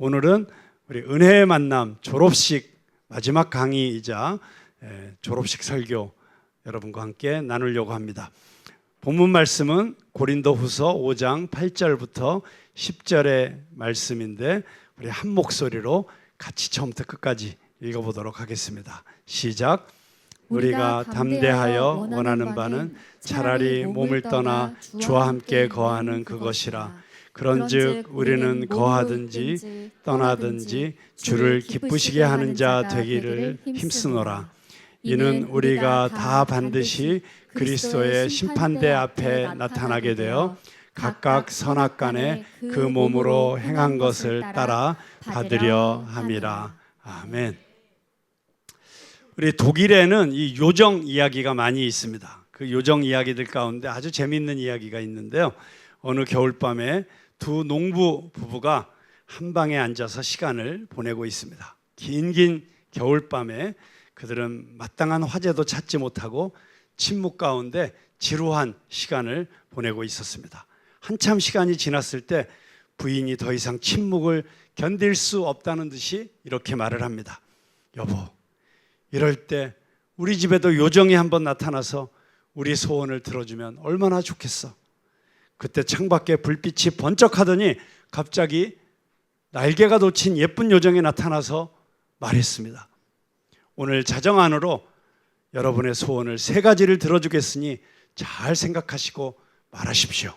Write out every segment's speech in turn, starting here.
오늘은 우리 은혜의 만남 졸업식 마지막 강의이자 졸업식 설교 여러분과 함께 나누려고 합니다. 본문 말씀은 고린도후서 5장 8절부터 10절의 말씀인데 우리 한 목소리로 같이 처음부터 끝까지 읽어보도록 하겠습니다. 시작. 우리가 담대하여 원하는 바는 차라리 몸을 떠나 주와 함께 거하는 그것이라. 그런즉 우리는 거하든지 떠나든지 주를 기쁘시게 하는 자 되기를 힘쓰노라. 이는 우리가 다 반드시 그리스도의 심판대 앞에 나타나게 되어 각각 선악간에 그 몸으로 행한 것을 따라 받으려 함이라. 아멘. 우리 독일에는 이 요정 이야기가 많이 있습니다. 그 요정 이야기들 가운데 아주 재미있는 이야기가 있는데요. 어느 겨울밤에 두 농부 부부가 한 방에 앉아서 시간을 보내고 있습니다. 긴 겨울밤에 그들은 마땅한 화제도 찾지 못하고 침묵 가운데 지루한 시간을 보내고 있었습니다. 한참 시간이 지났을 때 부인이 더 이상 침묵을 견딜 수 없다는 듯이 이렇게 말을 합니다. 여보, 이럴 때 우리 집에도 요정이 한번 나타나서 우리 소원을 들어주면 얼마나 좋겠어. 그때 창밖에 불빛이 번쩍하더니 갑자기 날개가 돋친 예쁜 요정이 나타나서 말했습니다. 오늘 자정 안으로 여러분의 소원을 3가지를 들어주겠으니 잘 생각하시고 말하십시오.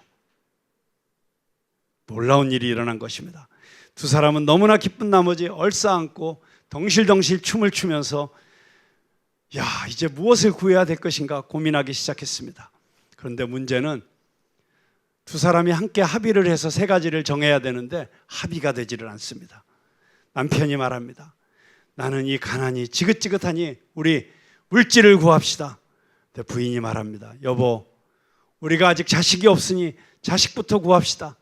놀라운 일이 일어난 것입니다. 두 사람은 너무나 기쁜 나머지 얼싸안고 덩실덩실 춤을 추면서 이제 무엇을 구해야 될 것인가 고민하기 시작했습니다. 그런데 문제는 두 사람이 함께 합의를 해서 3가지를 정해야 되는데 합의가 되지를 않습니다. 남편이 말합니다. 나는 이 가난이 지긋지긋하니 우리 물질을 구합시다. 근데 부인이 말합니다. 여보, 우리가 아직 자식이 없으니 자식부터 구합시다.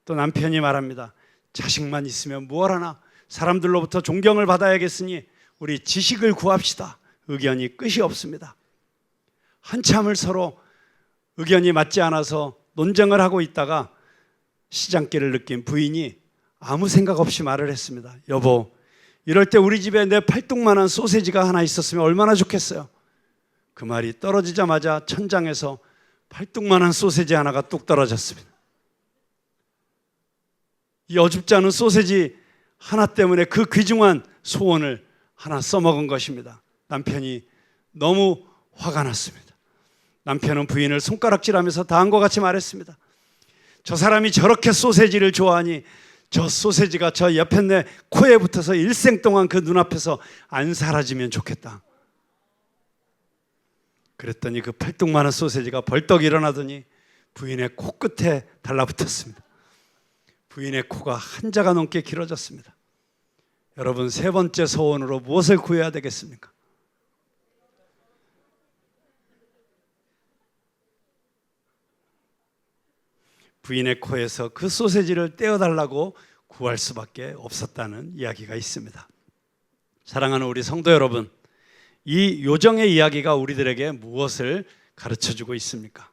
또 남편이 말합니다. 자식만 있으면 뭘 하나? 사람들로부터 존경을 받아야겠으니 우리 지식을 구합시다. 의견이 끝이 없습니다. 한참을 서로 의견이 맞지 않아서 논쟁을 하고 있다가 시장길을 느낀 부인이 아무 생각 없이 말을 했습니다. 여보, 이럴 때 우리 집에 내 팔뚝만한 소세지가 하나 있었으면 얼마나 좋겠어요. 그 말이 떨어지자마자 천장에서 팔뚝만한 소세지 하나가 뚝 떨어졌습니다. 이 어줍지 않은 소세지 하나 때문에 그 귀중한 소원을 하나 써먹은 것입니다. 남편이 너무 화가 났습니다. 남편은 부인을 손가락질하면서 다음과 같이 말했습니다. 저 사람이 저렇게 소세지를 좋아하니 저 소세지가 저 옆에 내 코에 붙어서 일생 동안 그 눈앞에서 안 사라지면 좋겠다. 그랬더니 그 팔뚝만한 소세지가 벌떡 일어나더니 부인의 코끝에 달라붙었습니다. 부인의 코가 한자가 넘게 길어졌습니다. 여러분, 3번째 소원으로 무엇을 구해야 되겠습니까? 부인의 코에서 그 소세지를 떼어달라고 구할 수밖에 없었다는 이야기가 있습니다. 사랑하는 우리 성도 여러분, 이 요정의 이야기가 우리들에게 무엇을 가르쳐주고 있습니까?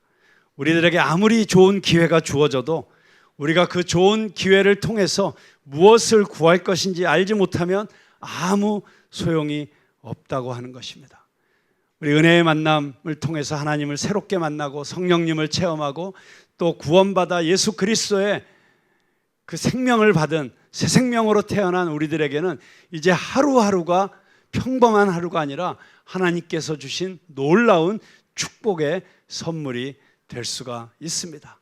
우리들에게 아무리 좋은 기회가 주어져도 우리가 그 좋은 기회를 통해서 무엇을 구할 것인지 알지 못하면 아무 소용이 없다고 하는 것입니다. 우리 은혜의 만남을 통해서 하나님을 새롭게 만나고 성령님을 체험하고 또 구원받아 예수 그리스도의 그 생명을 받은 새 생명으로 태어난 우리들에게는 이제 하루하루가 평범한 하루가 아니라 하나님께서 주신 놀라운 축복의 선물이 될 수가 있습니다.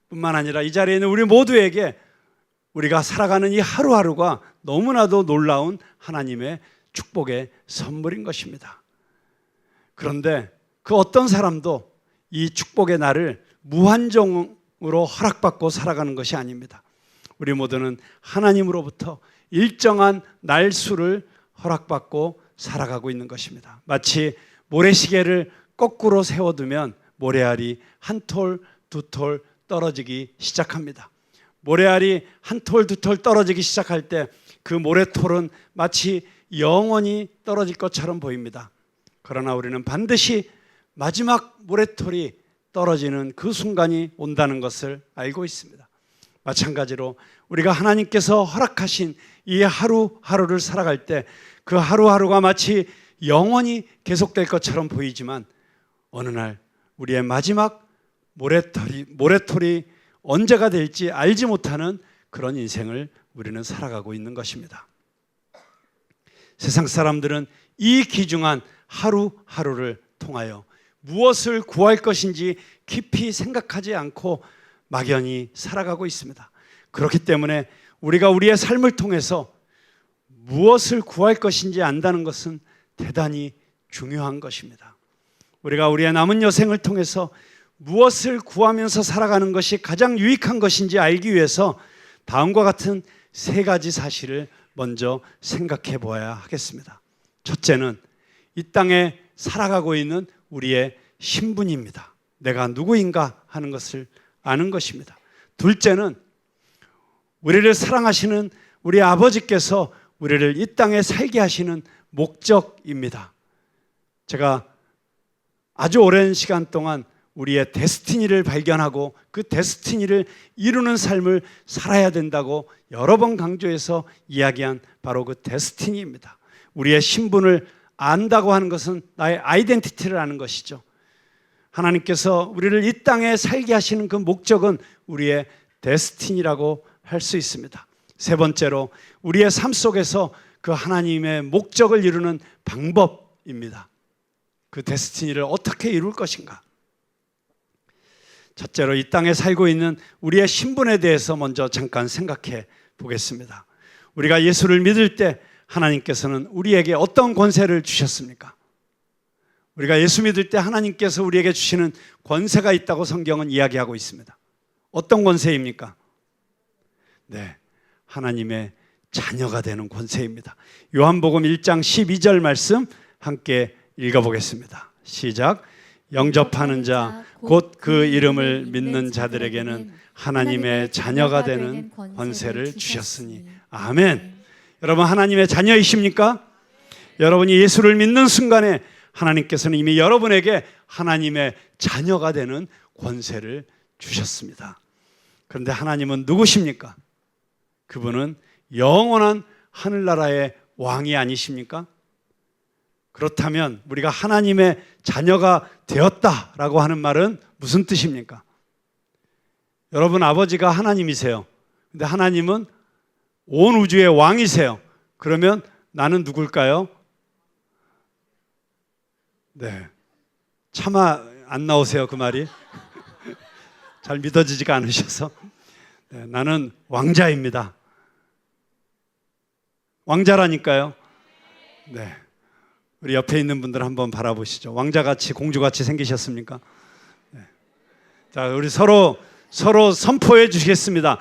뿐만 아니라 이 자리에 있는 우리 모두에게 우리가 살아가는 이 하루하루가 너무나도 놀라운 하나님의 축복의 선물인 것입니다. 그런데 그 어떤 사람도 이 축복의 날을 무한정으로 허락받고 살아가는 것이 아닙니다. 우리 모두는 하나님으로부터 일정한 날수를 허락받고 살아가고 있는 것입니다. 마치 모래시계를 거꾸로 세워두면 모래알이 한 톨, 2톨 떨어지기 시작합니다. 모래알이 한 톨, 2톨 떨어지기 시작할 때 그 모래톨은 마치 영원히 떨어질 것처럼 보입니다. 그러나 우리는 반드시 마지막 모래톨이 떨어지는 그 순간이 온다는 것을 알고 있습니다. 마찬가지로 우리가 하나님께서 허락하신 이 하루하루를 살아갈 때 그 하루하루가 마치 영원히 계속될 것처럼 보이지만 어느 날 우리의 마지막 모래톨이 언제가 될지 알지 못하는 그런 인생을 우리는 살아가고 있는 것입니다. 세상 사람들은 이 귀중한 하루하루를 통하여 무엇을 구할 것인지 깊이 생각하지 않고 막연히 살아가고 있습니다. 그렇기 때문에 우리가 우리의 삶을 통해서 무엇을 구할 것인지 안다는 것은 대단히 중요한 것입니다. 우리가 우리의 남은 여생을 통해서 무엇을 구하면서 살아가는 것이 가장 유익한 것인지 알기 위해서 다음과 같은 세 가지 사실을 먼저 생각해 보아야 하겠습니다. 첫째는 이 땅에 살아가고 있는 우리의 신분입니다. 내가 누구인가 하는 것을 아는 것입니다. 둘째는 우리를 사랑하시는 우리 아버지께서 우리를 이 땅에 살게 하시는 목적입니다. 제가 아주 오랜 시간 동안 우리의 데스티니를 발견하고 그 데스티니를 이루는 삶을 살아야 된다고 여러 번 강조해서 이야기한 바로 그 데스티니입니다. 우리의 신분을 안다고 하는 것은 나의 아이덴티티를 아는 것이죠. 하나님께서 우리를 이 땅에 살게 하시는 그 목적은 우리의 데스티니라고 할 수 있습니다. 세 번째로 우리의 삶 속에서 그 하나님의 목적을 이루는 방법입니다. 그 데스티니를 어떻게 이룰 것인가? 첫째로 이 땅에 살고 있는 우리의 신분에 대해서 먼저 잠깐 생각해 보겠습니다. 우리가 예수를 믿을 때 하나님께서는 우리에게 어떤 권세를 주셨습니까? 우리가 예수 믿을 때 하나님께서 우리에게 주시는 권세가 있다고 성경은 이야기하고 있습니다. 어떤 권세입니까? 네, 하나님의 자녀가 되는 권세입니다. 요한복음 1장 12절 말씀 함께 읽어보겠습니다. 시작. 영접하는 자 곧 그 이름을 믿는 자들에게는 하나님의 자녀가 되는 권세를 주셨으니. 아멘. 여러분 하나님의 자녀이십니까? 여러분이 예수를 믿는 순간에 하나님께서는 이미 여러분에게 하나님의 자녀가 되는 권세를 주셨습니다. 그런데 하나님은 누구십니까? 그분은 영원한 하늘나라의 왕이 아니십니까? 그렇다면 우리가 하나님의 자녀가 되었다라고 하는 말은 무슨 뜻입니까? 여러분 아버지가 하나님이세요. 근데 하나님은 온 우주의 왕이세요. 그러면 나는 누굴까요? 네, 차마 안 나오세요 그 말이. 잘 믿어지지가 않으셔서. 네, 나는 왕자입니다. 왕자라니까요. 네, 우리 옆에 있는 분들 한번 바라보시죠. 왕자같이 공주같이 생기셨습니까? 네. 자, 우리 서로 선포해 주시겠습니다.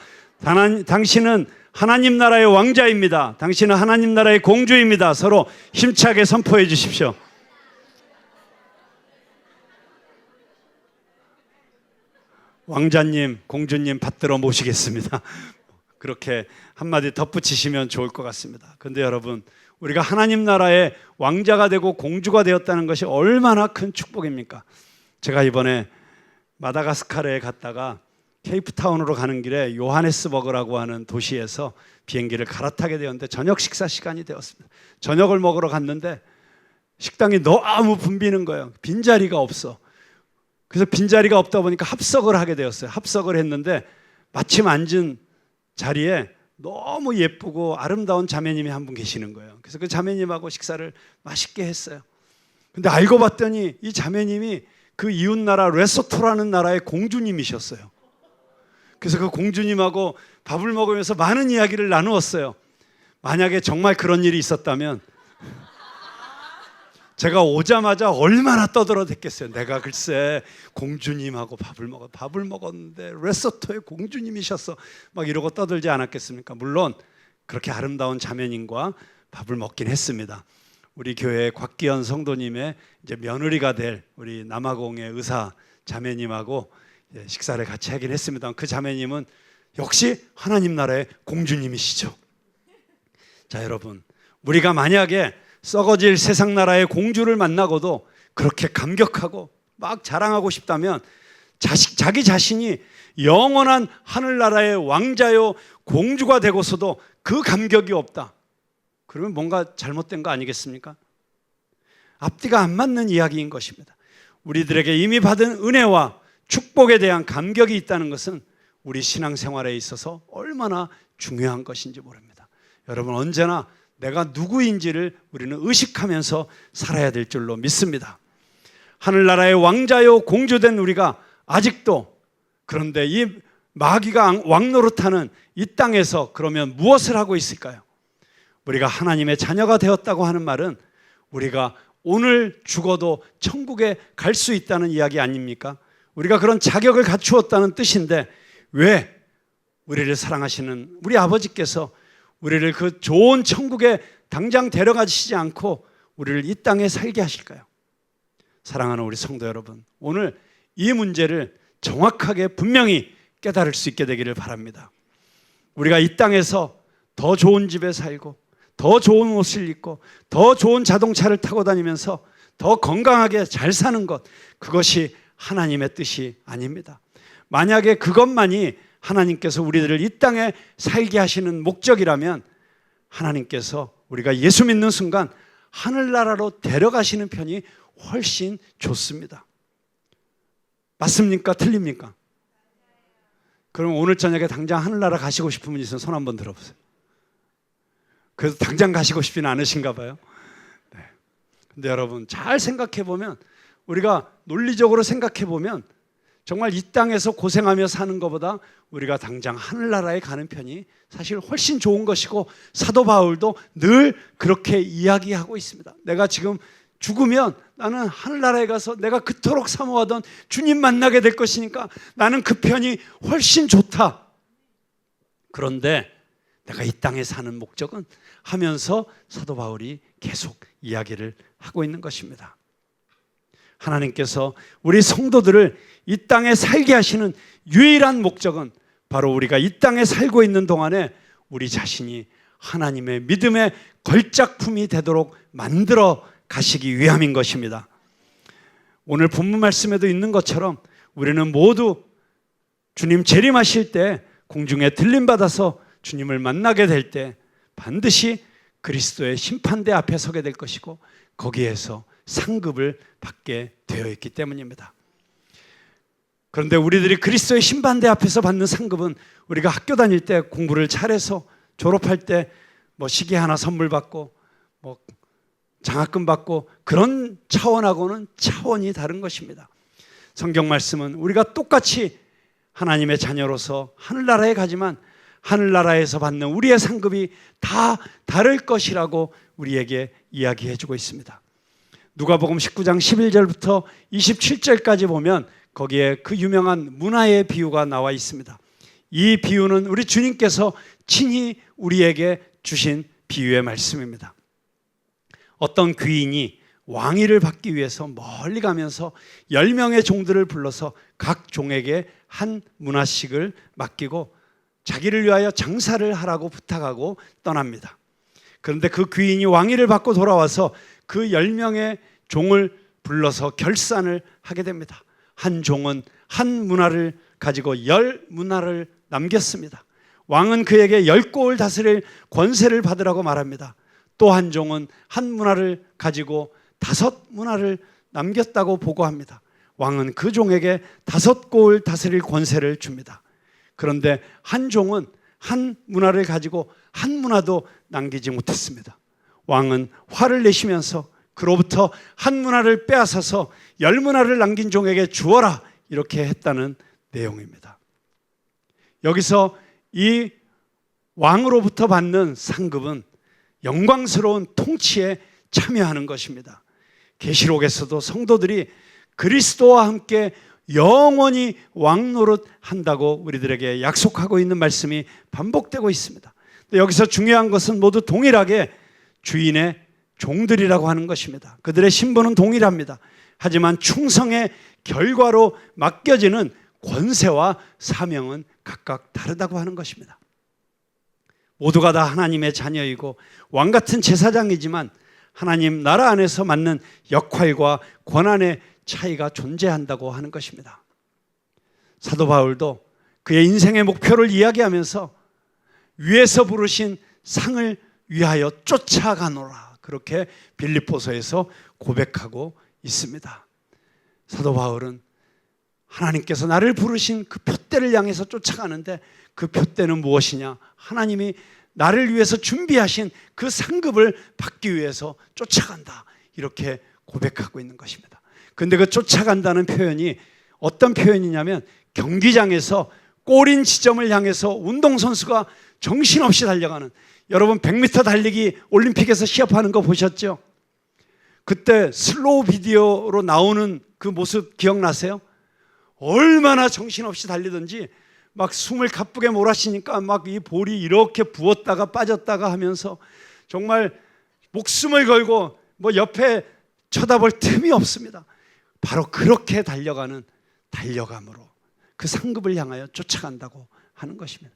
당신은 하나님 나라의 왕자입니다. 당신은 하나님 나라의 공주입니다. 서로 힘차게 선포해 주십시오. 왕자님, 공주님 받들어 모시겠습니다. 그렇게 한마디 덧붙이시면 좋을 것 같습니다. 그런데 여러분, 우리가 하나님 나라의 왕자가 되고 공주가 되었다는 것이 얼마나 큰 축복입니까? 제가 이번에 마다가스카르에 갔다가 케이프타운으로 가는 길에 요하네스버그라고 하는 도시에서 비행기를 갈아타게 되었는데 저녁 식사 시간이 되었습니다. 저녁을 먹으러 갔는데 식당이 너무 붐비는 거예요. 빈자리가 없어. 그래서 빈자리가 없다 보니까 합석을 하게 되었어요. 합석을 했는데 마침 앉은 자리에 너무 예쁘고 아름다운 자매님이 한 분 계시는 거예요. 그래서 그 자매님하고 식사를 맛있게 했어요. 근데 알고 봤더니 이 자매님이 그 이웃나라 레소토라는 나라의 공주님이셨어요. 그래서 그 공주님하고 밥을 먹으면서 많은 이야기를 나누었어요. 만약에 정말 그런 일이 있었다면 제가 오자마자 얼마나 떠들어댔겠어요. 내가 글쎄 공주님하고 밥을 먹었는데 레소토의 공주님이셨어 막 이러고 떠들지 않았겠습니까? 물론 그렇게 아름다운 자매님과 밥을 먹긴 했습니다. 우리 교회 곽기현 성도님의 이제 며느리가 될 우리 남아공의 의사 자매님하고 식사를 같이 하긴 했습니다. 그 자매님은 역시 하나님 나라의 공주님이시죠. 자, 여러분, 우리가 만약에 썩어질 세상 나라의 공주를 만나고도 그렇게 감격하고 막 자랑하고 싶다면 자기 자신이 영원한 하늘나라의 왕자요 공주가 되고서도 그 감격이 없다. 그러면 뭔가 잘못된 거 아니겠습니까? 앞뒤가 안 맞는 이야기인 것입니다. 우리들에게 이미 받은 은혜와 축복에 대한 감격이 있다는 것은 우리 신앙생활에 있어서 얼마나 중요한 것인지 모릅니다. 여러분, 언제나 내가 누구인지를 우리는 의식하면서 살아야 될 줄로 믿습니다. 하늘나라의 왕자요 공주된 우리가 아직도, 그런데 이 마귀가 왕노릇하는 이 땅에서 그러면 무엇을 하고 있을까요? 우리가 하나님의 자녀가 되었다고 하는 말은 우리가 오늘 죽어도 천국에 갈 수 있다는 이야기 아닙니까? 우리가 그런 자격을 갖추었다는 뜻인데 왜 우리를 사랑하시는 우리 아버지께서 우리를 그 좋은 천국에 당장 데려가시지 않고 우리를 이 땅에 살게 하실까요? 사랑하는 우리 성도 여러분, 오늘 이 문제를 정확하게 분명히 깨달을 수 있게 되기를 바랍니다. 우리가 이 땅에서 더 좋은 집에 살고 더 좋은 옷을 입고 더 좋은 자동차를 타고 다니면서 더 건강하게 잘 사는 것, 그것이 하나님의 뜻이 아닙니다. 만약에 그것만이 하나님께서 우리들을 이 땅에 살게 하시는 목적이라면 하나님께서 우리가 예수 믿는 순간 하늘나라로 데려가시는 편이 훨씬 좋습니다. 맞습니까? 틀립니까? 그럼 오늘 저녁에 당장 하늘나라 가시고 싶은 분 있으면 손 한번 들어보세요. 그래서 당장 가시고 싶지는 않으신가 봐요. 네. 근데 여러분, 잘 생각해 보면, 우리가 논리적으로 생각해 보면 정말 이 땅에서 고생하며 사는 것보다 우리가 당장 하늘나라에 가는 편이 사실 훨씬 좋은 것이고, 사도 바울도 늘 그렇게 이야기하고 있습니다. 내가 지금 죽으면 나는 하늘나라에 가서 내가 그토록 사모하던 주님 만나게 될 것이니까 나는 그 편이 훨씬 좋다. 그런데 내가 이 땅에 사는 목적은 하면서 사도 바울이 계속 이야기를 하고 있는 것입니다. 하나님께서 우리 성도들을 이 땅에 살게 하시는 유일한 목적은 바로 우리가 이 땅에 살고 있는 동안에 우리 자신이 하나님의 믿음의 걸작품이 되도록 만들어 가시기 위함인 것입니다. 오늘 본문 말씀에도 있는 것처럼 우리는 모두 주님 재림하실 때 공중에 들림받아서 주님을 만나게 될 때 반드시 그리스도의 심판대 앞에 서게 될 것이고 거기에서 상급을 받게 되어 있기 때문입니다. 그런데 우리들이 그리스도의 심판대 앞에서 받는 상급은 우리가 학교 다닐 때 공부를 잘해서 졸업할 때 뭐 시계 하나 선물 받고 뭐 장학금 받고 그런 차원하고는 차원이 다른 것입니다. 성경 말씀은 우리가 똑같이 하나님의 자녀로서 하늘나라에 가지만 하늘나라에서 받는 우리의 상급이 다 다를 것이라고 우리에게 이야기해 주고 있습니다. 누가복음 19장 11절부터 27절까지 보면 거기에 그 유명한 문화의 비유가 나와 있습니다. 이 비유는 우리 주님께서 친히 우리에게 주신 비유의 말씀입니다. 어떤 귀인이 왕위를 받기 위해서 멀리 가면서 10명의 종들을 불러서 각 종에게 한 문화씩을 맡기고 자기를 위하여 장사를 하라고 부탁하고 떠납니다. 그런데 그 귀인이 왕위를 받고 돌아와서 그 10명의 종을 불러서 결산을 하게 됩니다. 한 종은 한 문화를 가지고 10문화를 남겼습니다. 왕은 그에게 10고을 다스릴 권세를 받으라고 말합니다. 또 한 종은 한 문화를 가지고 5문화를 남겼다고 보고합니다. 왕은 그 종에게 5고을 다스릴 권세를 줍니다. 그런데 한 종은 한 문화를 가지고 한 문화도 남기지 못했습니다. 왕은 화를 내시면서 그로부터 한 문화를 빼앗아서 10문화를 남긴 종에게 주어라, 이렇게 했다는 내용입니다. 여기서 이 왕으로부터 받는 상급은 영광스러운 통치에 참여하는 것입니다. 계시록에서도 성도들이 그리스도와 함께 영원히 왕노릇 한다고 우리들에게 약속하고 있는 말씀이 반복되고 있습니다. 여기서 중요한 것은 모두 동일하게 주인의 종들이라고 하는 것입니다. 그들의 신분은 동일합니다. 하지만 충성의 결과로 맡겨지는 권세와 사명은 각각 다르다고 하는 것입니다. 모두가 다 하나님의 자녀이고 왕같은 제사장이지만 하나님 나라 안에서 맡는 역할과 권한의 차이가 존재한다고 하는 것입니다. 사도 바울도 그의 인생의 목표를 이야기하면서 위에서 부르신 상을 위하여 쫓아가노라, 그렇게 빌립보서에서 고백하고 있습니다. 사도 바울은 하나님께서 나를 부르신 그 푯대를 향해서 쫓아가는데 그 푯대는 무엇이냐? 하나님이 나를 위해서 준비하신 그 상급을 받기 위해서 쫓아간다, 이렇게 고백하고 있는 것입니다. 그런데 그 쫓아간다는 표현이 어떤 표현이냐면, 경기장에서 골인 지점을 향해서 운동선수가 정신없이 달려가는, 여러분 100m 달리기 올림픽에서 시합하는 거 보셨죠? 그때 슬로우 비디오로 나오는 그 모습 기억나세요? 얼마나 정신없이 달리든지 막 숨을 가쁘게 몰아쉬니까 막 이 볼이 이렇게 부었다가 빠졌다가 하면서 정말 목숨을 걸고 뭐 옆에 쳐다볼 틈이 없습니다. 바로 그렇게 달려가는 달려감으로 그 상급을 향하여 쫓아간다고 하는 것입니다.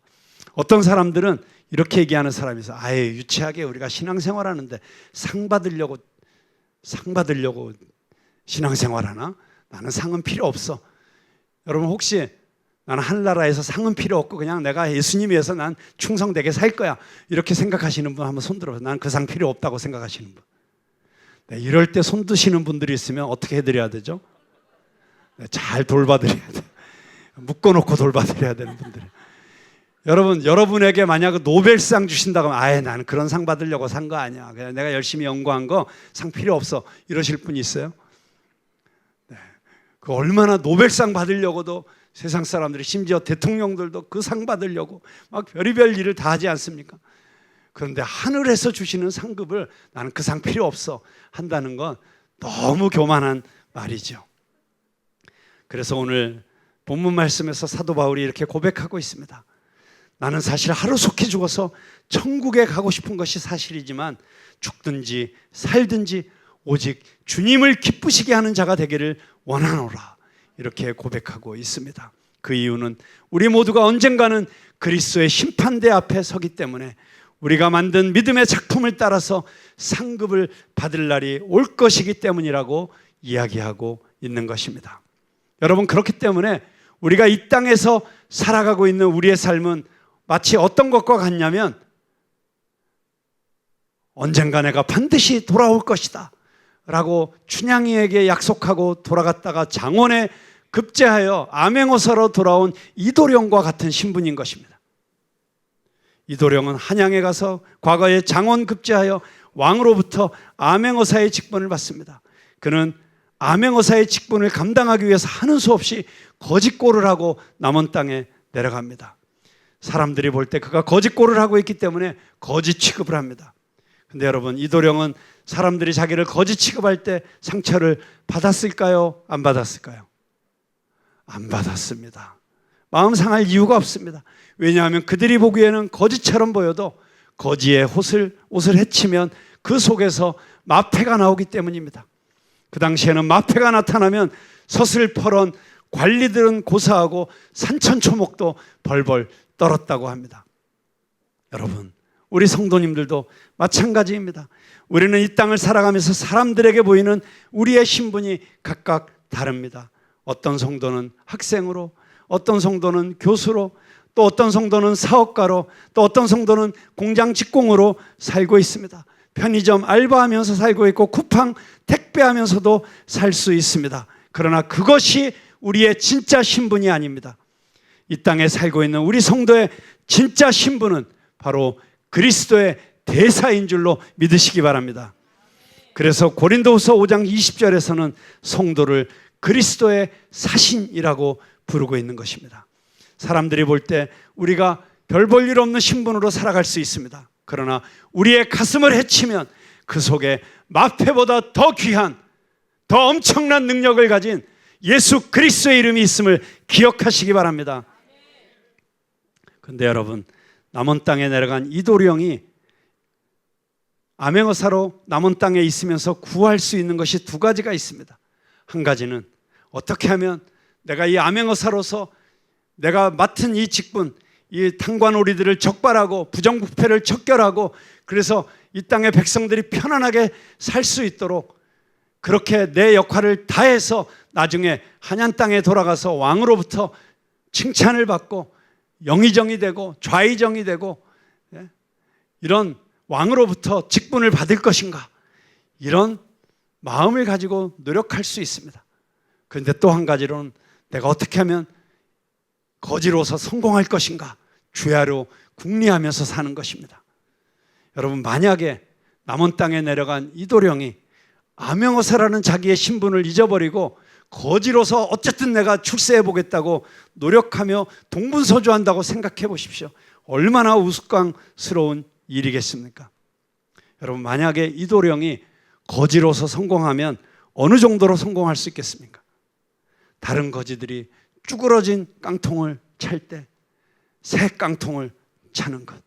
어떤 사람들은 이렇게 얘기하는 사람이 있어요. 아예 유치하게 우리가 신앙생활하는데 상 받으려고 신앙생활하나? 나는 상은 필요 없어. 여러분 혹시 나는 하늘나라에서 상은 필요 없고 그냥 내가 예수님 위해서 난 충성되게 살 거야, 이렇게 생각하시는 분 한번 손 들어보세요. 난 그 상 필요 없다고 생각하시는 분. 네, 이럴 때 손 드시는 분들이 있으면 어떻게 해드려야 되죠? 네, 잘 돌봐드려야 돼요. 묶어놓고 돌봐드려야 되는 분들. 여러분에게 만약 노벨상 주신다고 하면 아예 나는 그런 상 받으려고 산 거 아니야, 그냥 내가 열심히 연구한 거 상 필요 없어, 이러실 분이 있어요? 네, 그 얼마나 노벨상 받으려고도 세상 사람들이, 심지어 대통령들도 그 상 받으려고 막 별의별 일을 다 하지 않습니까? 그런데 하늘에서 주시는 상급을 나는 그 상 필요 없어 한다는 건 너무 교만한 말이죠. 그래서 오늘 본문 말씀에서 사도 바울이 이렇게 고백하고 있습니다. 나는 사실 하루속히 죽어서 천국에 가고 싶은 것이 사실이지만 죽든지 살든지 오직 주님을 기쁘시게 하는 자가 되기를 원하노라, 이렇게 고백하고 있습니다. 그 이유는 우리 모두가 언젠가는 그리스도의 심판대 앞에 서기 때문에 우리가 만든 믿음의 작품을 따라서 상급을 받을 날이 올 것이기 때문이라고 이야기하고 있는 것입니다. 여러분, 그렇기 때문에 우리가 이 땅에서 살아가고 있는 우리의 삶은 마치 어떤 것과 같냐면, 언젠가 내가 반드시 돌아올 것이다 라고 춘향이에게 약속하고 돌아갔다가 장원에 급제하여 암행어사로 돌아온 이도령과 같은 신분인 것입니다. 이도령은 한양에 가서 과거에 장원 급제하여 왕으로부터 암행어사의 직분을 받습니다. 그는 암행어사의 직분을 감당하기 위해서 하는 수 없이 거짓골을 하고 남원 땅에 내려갑니다. 사람들이 볼 때 그가 거짓골을 하고 있기 때문에 거짓 취급을 합니다. 근데 여러분, 이도령은 사람들이 자기를 거짓 취급할 때 상처를 받았을까요? 안 받았을까요? 안 받았습니다. 마음 상할 이유가 없습니다. 왜냐하면 그들이 보기에는 거짓처럼 보여도 거지의 옷을 헤치면 그 속에서 마패가 나오기 때문입니다. 그 당시에는 마패가 나타나면 서슬퍼런 관리들은 고사하고 산천초목도 벌벌 떨었다고 합니다. 여러분, 우리 성도님들도 마찬가지입니다. 우리는 이 땅을 살아가면서 사람들에게 보이는 우리의 신분이 각각 다릅니다. 어떤 성도는 학생으로, 어떤 성도는 교수로, 또 어떤 성도는 사업가로, 또 어떤 성도는 공장 직공으로 살고 있습니다. 편의점 알바하면서 살고 있고 쿠팡 택배하면서도 살 수 있습니다. 그러나 그것이 우리의 진짜 신분이 아닙니다. 이 땅에 살고 있는 우리 성도의 진짜 신분은 바로 그리스도의 대사인 줄로 믿으시기 바랍니다. 그래서 고린도후서 5장 20절에서는 성도를 그리스도의 사신이라고 부르고 있는 것입니다. 사람들이 볼 때 우리가 별 볼 일 없는 신분으로 살아갈 수 있습니다. 그러나 우리의 가슴을 헤치면 그 속에 마패보다 더 귀한, 더 엄청난 능력을 가진 예수 그리스도의 이름이 있음을 기억하시기 바랍니다. 그런데 여러분, 남원 땅에 내려간 이도령이 암행어사로 남원 땅에 있으면서 구할 수 있는 것이 두 가지가 있습니다. 한 가지는 어떻게 하면 내가 이 암행어사로서 내가 맡은 이 직분, 이 탄관오리들을 적발하고 부정부패를 척결하고 그래서 이 땅의 백성들이 편안하게 살 수 있도록 그렇게 내 역할을 다해서 나중에 한양 땅에 돌아가서 왕으로부터 칭찬을 받고 영의정이 되고 좌의정이 되고 이런 왕으로부터 직분을 받을 것인가, 이런 마음을 가지고 노력할 수 있습니다. 그런데 또 한 가지로는 내가 어떻게 하면 거지로서 성공할 것인가, 주야로 궁리하면서 사는 것입니다. 여러분, 만약에 남원 땅에 내려간 이도령이 암행어사라는 자기의 신분을 잊어버리고 거지로서 어쨌든 내가 출세해 보겠다고 노력하며 동분서주한다고 생각해 보십시오. 얼마나 우스꽝스러운 일이겠습니까? 여러분, 만약에 이도령이 거지로서 성공하면 어느 정도로 성공할 수 있겠습니까? 다른 거지들이 쭈그러진 깡통을 찰 때 새 깡통을 차는 것,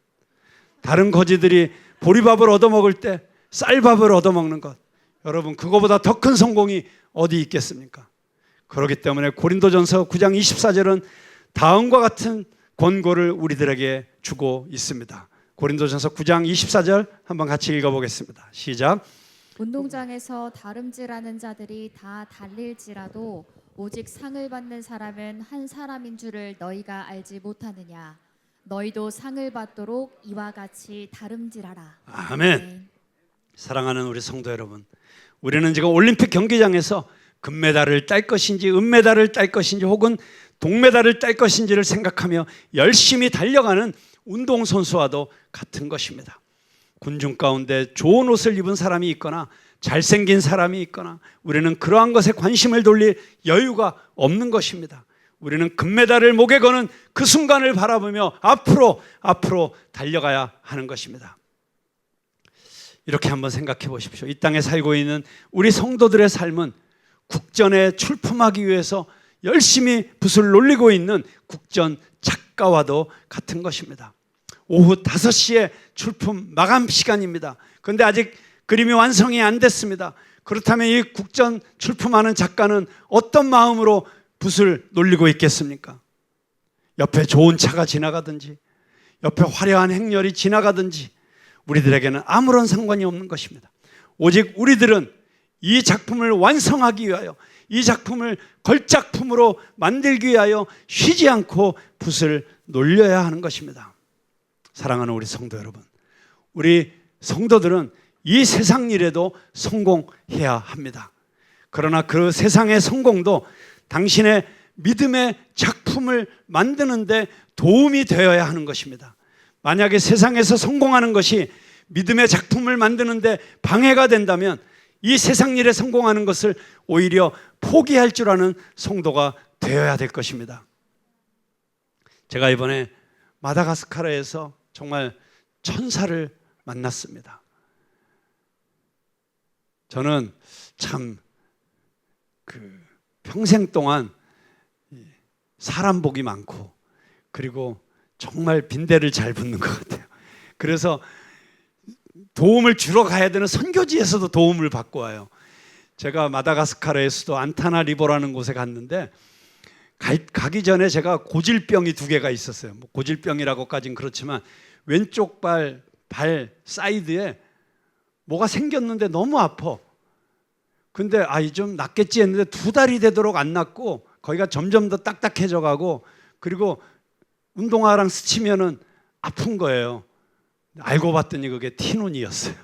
다른 거지들이 보리밥을 얻어먹을 때 쌀밥을 얻어먹는 것, 여러분, 그거보다 더 큰 성공이 어디 있겠습니까? 그렇기 때문에 고린도전서 9장 24절은 다음과 같은 권고를 우리들에게 주고 있습니다. 고린도전서 9장 24절 한번 같이 읽어보겠습니다. 시작. 운동장에서 다름질하는 자들이 다 달릴지라도 오직 상을 받는 사람은 한 사람인 줄을 너희가 알지 못하느냐. 너희도 상을 받도록 이와 같이 다름질하라. 아멘. 사랑하는 우리 성도 여러분, 우리는 지금 올림픽 경기장에서 금메달을 딸 것인지 은메달을 딸 것인지 혹은 동메달을 딸 것인지를 생각하며 열심히 달려가는 운동선수와도 같은 것입니다. 군중 가운데 좋은 옷을 입은 사람이 있거나 잘생긴 사람이 있거나 우리는 그러한 것에 관심을 돌릴 여유가 없는 것입니다. 우리는 금메달을 목에 거는 그 순간을 바라보며 앞으로 달려가야 하는 것입니다. 이렇게 한번 생각해 보십시오. 이 땅에 살고 있는 우리 성도들의 삶은 국전에 출품하기 위해서 열심히 붓을 놀리고 있는 국전 작가와도 같은 것입니다. 오후 5시에 출품 마감 시간입니다. 그런데 아직 그림이 완성이 안 됐습니다. 그렇다면 이 국전 출품하는 작가는 어떤 마음으로 붓을 놀리고 있겠습니까? 옆에 좋은 차가 지나가든지 옆에 화려한 행렬이 지나가든지 우리들에게는 아무런 상관이 없는 것입니다. 오직 우리들은 이 작품을 완성하기 위하여, 이 작품을 걸작품으로 만들기 위하여 쉬지 않고 붓을 놀려야 하는 것입니다. 사랑하는 우리 성도 여러분, 우리 성도들은 이 세상 일에도 성공해야 합니다. 그러나 그 세상의 성공도 당신의 믿음의 작품을 만드는 데 도움이 되어야 하는 것입니다. 만약에 세상에서 성공하는 것이 믿음의 작품을 만드는 데 방해가 된다면 이 세상 일에 성공하는 것을 오히려 포기할 줄 아는 성도가 되어야 될 것입니다. 제가 이번에 마다가스카르에서 정말 천사를 만났습니다. 저는 참 평생 동안 사람 복이 많고 그리고 정말 빈대를 잘 붙는 것 같아요. 그래서 도움을 주러 가야 되는 선교지에서도 도움을 받고 와요. 제가 마다가스카르의 수도 안타나리보라는 곳에 갔는데 가기 전에 제가 고질병이 2개가 있었어요. 뭐 고질병이라고까지는 그렇지만 왼쪽 발 사이드에 뭐가 생겼는데 너무 아파. 근데 좀 낫겠지 했는데 2달이 되도록 안 낫고 거기가 점점 더 딱딱해져 가고 그리고 운동화랑 스치면은 아픈 거예요. 알고 봤더니 그게 티눈이었어요.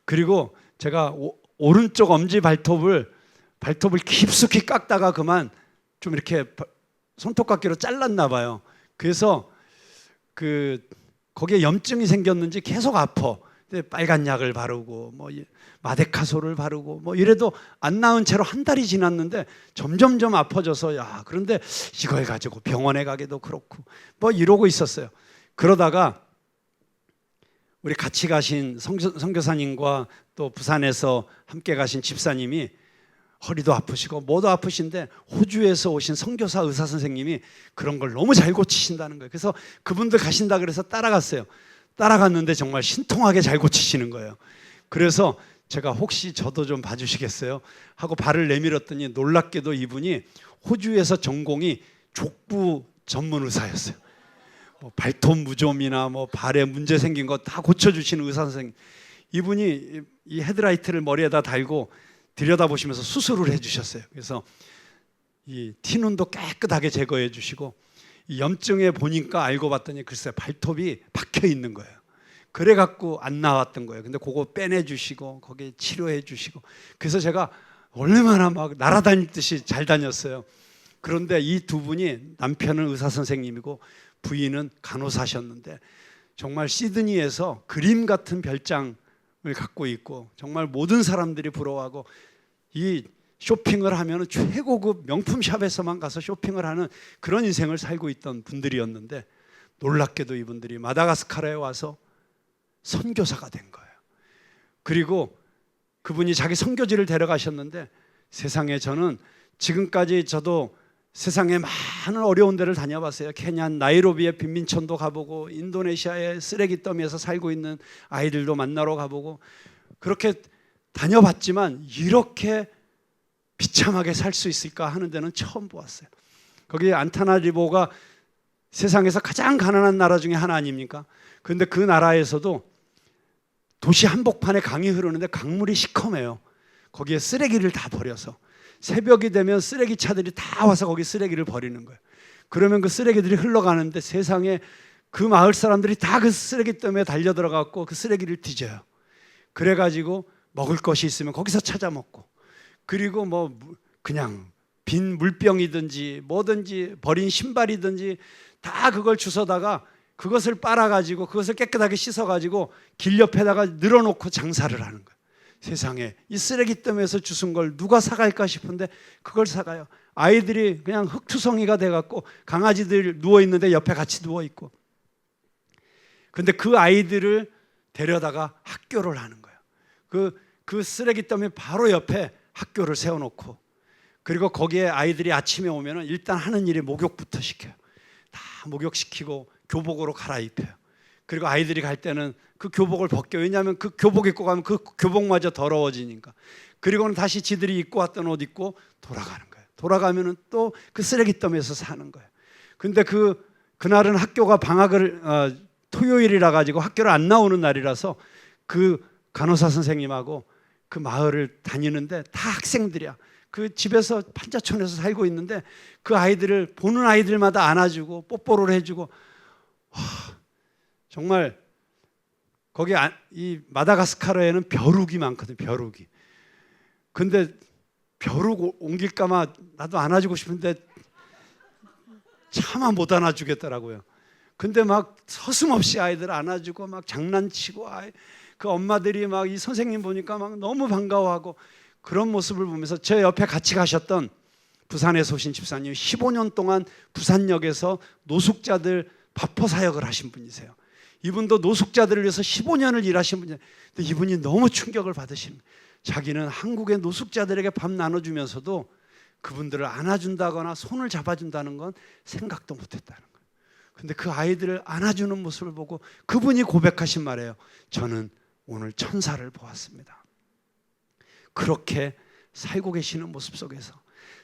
그리고 제가 오른쪽 엄지 발톱을 깊숙이 깎다가 그만 좀 이렇게 손톱깎이로 잘랐나 봐요. 그래서 거기에 염증이 생겼는지 계속 아파. 근데 빨간 약을 바르고 뭐 마데카솔을 바르고 뭐 이래도 안 나은 채로 1달이 지났는데 점점점 아파져서 그런데 이걸 가지고 병원에 가기도 그렇고 뭐 이러고 있었어요. 그러다가 우리 같이 가신 선교사님과 또 부산에서 함께 가신 집사님이 허리도 아프시고 뭐도 아프신데 호주에서 오신 선교사 의사 선생님이 그런 걸 너무 잘 고치신다는 거예요. 그래서 그분들 가신다 그래서 따라갔어요. 따라갔는데 정말 신통하게 잘 고치시는 거예요. 그래서 제가 혹시 저도 좀 봐주시겠어요? 하고 발을 내밀었더니 놀랍게도 이분이 호주에서 전공이 족부 전문 의사였어요. 발톱 무좀이나 뭐 발에 문제 생긴 거 다 고쳐주시는 의사 선생님. 이분이 이 헤드라이트를 머리에다 달고 들여다보시면서 수술을 해주셨어요. 그래서 이 티눈도 깨끗하게 제거해 주시고, 이 염증에 보니까 알고 봤더니 글쎄 발톱이 박혀 있는 거예요. 그래 갖고 안 나왔던 거예요. 근데 그거 빼내 주시고 거기에 치료해 주시고, 그래서 제가 얼마나 막 날아다니듯이 잘 다녔어요. 그런데 이 두 분이, 남편은 의사 선생님이고 부인은 간호사셨는데, 정말 시드니에서 그림 같은 별장을 갖고 있고 정말 모든 사람들이 부러워하고, 이 쇼핑을 하면 최고급 명품 샵에서만 가서 쇼핑을 하는 그런 인생을 살고 있던 분들이었는데, 놀랍게도 이분들이 마다가스카르에 와서 선교사가 된 거예요. 그리고 그분이 자기 선교지를 데려가셨는데, 세상에 저는 지금까지 저도 세상에 많은 어려운 데를 다녀봤어요. 케냐 나이로비의 빈민촌도 가보고, 인도네시아의 쓰레기 더미에서 살고 있는 아이들도 만나러 가보고, 그렇게 다녀봤지만 이렇게 비참하게 살 수 있을까 하는 데는 처음 보았어요. 거기 안타나리보가 세상에서 가장 가난한 나라 중에 하나 아닙니까? 그런데 그 나라에서도 도시 한복판에 강이 흐르는데 강물이 시커매요. 거기에 쓰레기를 다 버려서 새벽이 되면 쓰레기 차들이 다 와서 거기 쓰레기를 버리는 거예요. 그러면 그 쓰레기들이 흘러가는데 세상에 그 마을 사람들이 다 그 쓰레기 때문에 달려 들어갔고 그 쓰레기를 뒤져요. 그래가지고 먹을 것이 있으면 거기서 찾아 먹고, 그리고 뭐 그냥 빈 물병이든지 뭐든지 버린 신발이든지 다 그걸 주워다가 그것을 빨아가지고 그것을 깨끗하게 씻어가지고 길 옆에다가 늘어놓고 장사를 하는 거예요. 세상에 이 쓰레기 더미에서 주운 걸 누가 사갈까 싶은데 그걸 사가요. 아이들이 그냥 흙투성이가 돼갖고 강아지들 누워있는데 옆에 같이 누워있고, 근데 그 아이들을 데려다가 학교를 하는 거예요. 그 쓰레기 더미 바로 옆에 학교를 세워놓고, 그리고 거기에 아이들이 아침에 오면은 일단 하는 일이 목욕부터 시켜요. 다 목욕시키고 교복으로 갈아입혀요. 그리고 아이들이 갈 때는 그 교복을 벗겨요. 왜냐하면 그 교복 입고 가면 그 교복마저 더러워지니까. 그리고는 다시 지들이 입고 왔던 옷 입고 돌아가는 거예요. 돌아가면은 또 그 쓰레기 더미에서 사는 거예요. 근데 그날은 학교가 방학을 토요일이라 가지고 학교를 안 나오는 날이라서 그 간호사 선생님하고 그 마을을 다니는데 다 학생들이야. 그 집에서 판자촌에서 살고 있는데 그 아이들을 보는 아이들마다 안아주고 뽀뽀를 해주고, 정말 거기 이 마다가스카르에는 벼룩이 많거든, 벼룩이. 근데 벼룩 옮길까봐 나도 안아주고 싶은데 차마 못 안아주겠더라고요. 근데 막 서슴없이 아이들 안아주고 막 장난치고, 그 엄마들이 막 이 선생님 보니까 막 너무 반가워하고, 그런 모습을 보면서 제 옆에 같이 가셨던 부산에서 오신 집사님, 15년 동안 부산역에서 노숙자들 밥포 사역을 하신 분이세요. 이분도 노숙자들을 위해서 15년을 일하신 분이에요. 근데 이분이 너무 충격을 받으신 거예요. 자기는 한국의 노숙자들에게 밥 나눠주면서도 그분들을 안아준다거나 손을 잡아준다는 건 생각도 못했다는 거예요. 근데 그 아이들을 안아주는 모습을 보고 그분이 고백하신 말이에요. 저는 오늘 천사를 보았습니다. 그렇게 살고 계시는 모습 속에서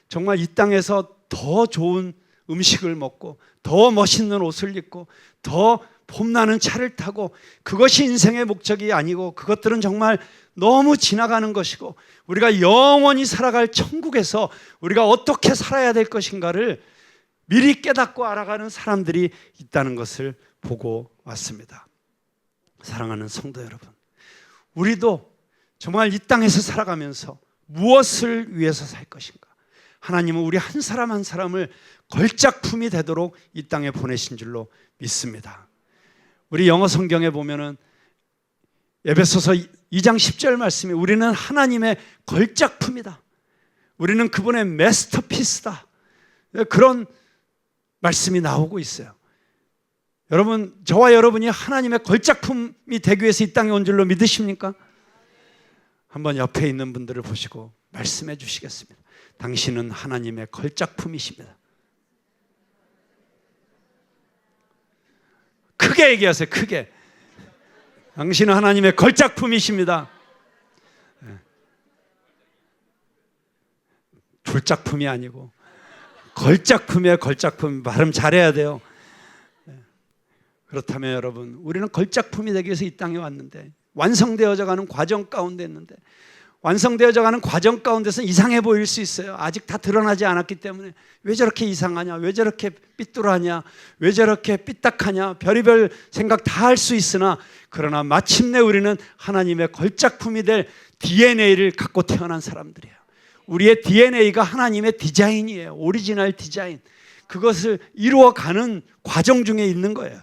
정말 이 땅에서 더 좋은 음식을 먹고 더 멋있는 옷을 입고 더 폼나는 차를 타고, 그것이 인생의 목적이 아니고 그것들은 정말 너무 지나가는 것이고, 우리가 영원히 살아갈 천국에서 우리가 어떻게 살아야 될 것인가를 미리 깨닫고 알아가는 사람들이 있다는 것을 보고 왔습니다. 사랑하는 성도 여러분, 우리도 정말 이 땅에서 살아가면서 무엇을 위해서 살 것인가? 하나님은 우리 한 사람 한 사람을 걸작품이 되도록 이 땅에 보내신 줄로 믿습니다. 우리 영어 성경에 보면은 에베소서 2장 10절 말씀이 우리는 하나님의 걸작품이다. 우리는 그분의 마스터피스다. 그런 말씀이 나오고 있어요. 여러분, 저와 여러분이 하나님의 걸작품이 되기 위해서 이 땅에 온 줄로 믿으십니까? 한번 옆에 있는 분들을 보시고 말씀해 주시겠습니다. 당신은 하나님의 걸작품이십니다. 크게 얘기하세요. 크게. 당신은 하나님의 걸작품이십니다. 졸작품이 아니고 걸작품이에요. 걸작품. 발음 잘해야 돼요. 그렇다면 여러분, 우리는 걸작품이 되기 위해서 이 땅에 왔는데, 완성되어져 가는 과정 가운데 있는데, 완성되어져 가는 과정 가운데서 이상해 보일 수 있어요. 아직 다 드러나지 않았기 때문에 왜 저렇게 이상하냐, 왜 저렇게 삐뚤하냐, 왜 저렇게 삐딱하냐, 별의별 생각 다 할 수 있으나 그러나 마침내 우리는 하나님의 걸작품이 될 DNA를 갖고 태어난 사람들이에요. 우리의 DNA가 하나님의 디자인이에요. 오리지널 디자인. 그것을 이루어가는 과정 중에 있는 거예요.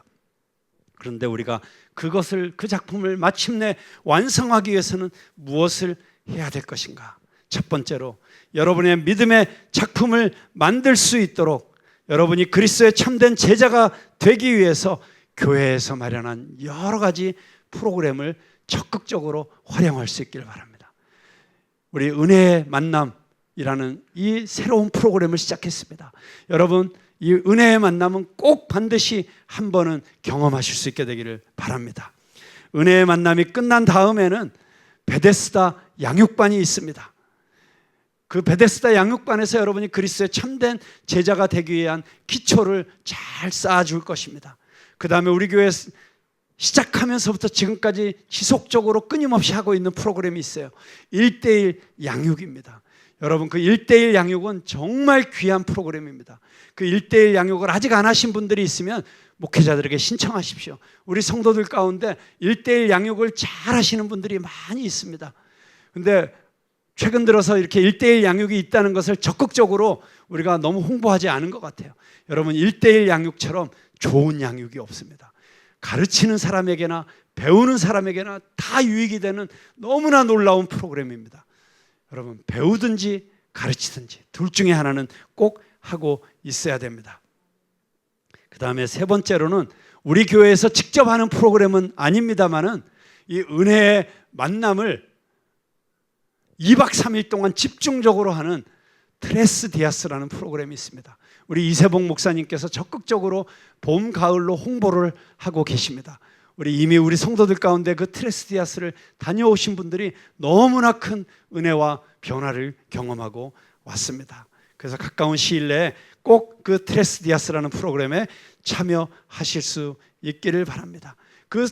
그런데 우리가 그 작품을 마침내 완성하기 위해서는 무엇을 해야 될 것인가? 첫 번째로 여러분의 믿음의 작품을 만들 수 있도록 여러분이 그리스도의 참된 제자가 되기 위해서 교회에서 마련한 여러 가지 프로그램을 적극적으로 활용할 수 있기를 바랍니다. 우리 은혜의 만남이라는 이 새로운 프로그램을 시작했습니다. 여러분, 이 은혜의 만남은 꼭 반드시 한 번은 경험하실 수 있게 되기를 바랍니다. 은혜의 만남이 끝난 다음에는 베데스다 양육반이 있습니다. 그 베데스다 양육반에서 여러분이 그리스도의 참된 제자가 되기 위한 기초를 잘 쌓아줄 것입니다. 그 다음에 우리 교회 시작하면서부터 지금까지 지속적으로 끊임없이 하고 있는 프로그램이 있어요. 1:1 양육입니다. 여러분, 그 1:1 양육은 정말 귀한 프로그램입니다. 그 1:1 양육을 아직 안 하신 분들이 있으면 목회자들에게 신청하십시오. 우리 성도들 가운데 1:1 양육을 잘 하시는 분들이 많이 있습니다. 근데 최근 들어서 이렇게 1:1 양육이 있다는 것을 적극적으로 우리가 너무 홍보하지 않은 것 같아요. 여러분, 1:1 양육처럼 좋은 양육이 없습니다. 가르치는 사람에게나 배우는 사람에게나 다 유익이 되는 너무나 놀라운 프로그램입니다. 여러분, 배우든지 가르치든지 둘 중에 하나는 꼭 하고 있어야 됩니다. 그 다음에 세 번째로는 우리 교회에서 직접 하는 프로그램은 아닙니다만은 이 은혜의 만남을 2박 3일 동안 집중적으로 하는 트레스 디아스라는 프로그램이 있습니다. 우리 이세봉 목사님께서 적극적으로 봄, 가을로 홍보를 하고 계십니다. 이미 우리 성도들 가운데 그 트레스 디아스를 다녀오신 분들이 너무나 큰 은혜와 변화를 경험하고 왔습니다. 그래서 가까운 시일 내에 꼭 그 트레스 디아스라는 프로그램에 참여하실 수 있기를 바랍니다. 그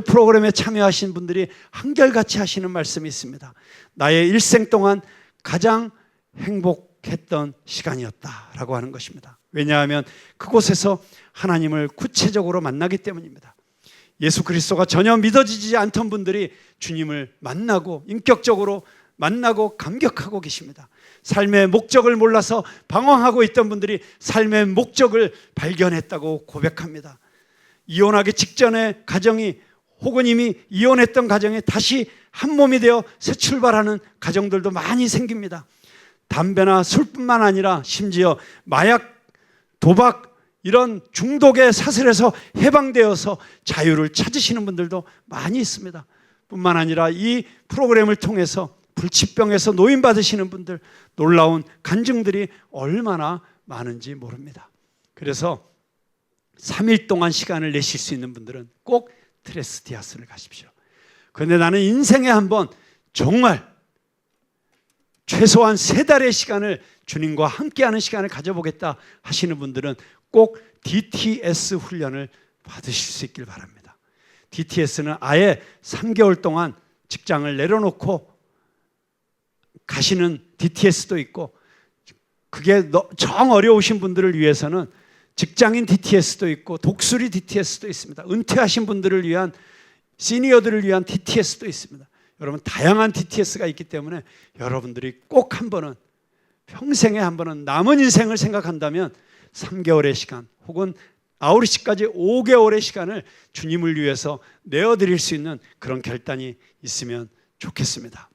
프로그램에 참여하신 분들이 한결같이 하시는 말씀이 있습니다. 나의 일생 동안 가장 행복했던 시간이었다라고 하는 것입니다. 왜냐하면 그곳에서 하나님을 구체적으로 만나기 때문입니다. 예수 그리스도가 전혀 믿어지지 않던 분들이 주님을 만나고 인격적으로 만나고 감격하고 계십니다. 삶의 목적을 몰라서 방황하고 있던 분들이 삶의 목적을 발견했다고 고백합니다. 이혼하기 직전의 가정이 혹은 이미 이혼했던 가정이 다시 한 몸이 되어 새 출발하는 가정들도 많이 생깁니다. 담배나 술뿐만 아니라 심지어 마약, 도박 이런 중독의 사슬에서 해방되어서 자유를 찾으시는 분들도 많이 있습니다. 뿐만 아니라 이 프로그램을 통해서 불치병에서 노인받으시는 분들, 놀라운 간증들이 얼마나 많은지 모릅니다. 그래서 3일 동안 시간을 내실 수 있는 분들은 꼭 트레스 디아스를 가십시오. 그런데 나는 인생에 한번 정말 최소한 3달의 시간을 주님과 함께하는 시간을 가져보겠다 하시는 분들은 꼭 DTS 훈련을 받으실 수 있길 바랍니다. DTS는 아예 3개월 동안 직장을 내려놓고 가시는 DTS도 있고, 그게 정 어려우신 분들을 위해서는 직장인 DTS도 있고 독수리 DTS도 있습니다. 은퇴하신 분들을 위한, 시니어들을 위한 DTS도 있습니다. 여러분, 다양한 DTS가 있기 때문에 여러분들이 꼭 한 번은, 평생에 한 번은, 남은 인생을 생각한다면 3개월의 시간 혹은 아우리시까지 5개월의 시간을 주님을 위해서 내어드릴 수 있는 그런 결단이 있으면 좋겠습니다.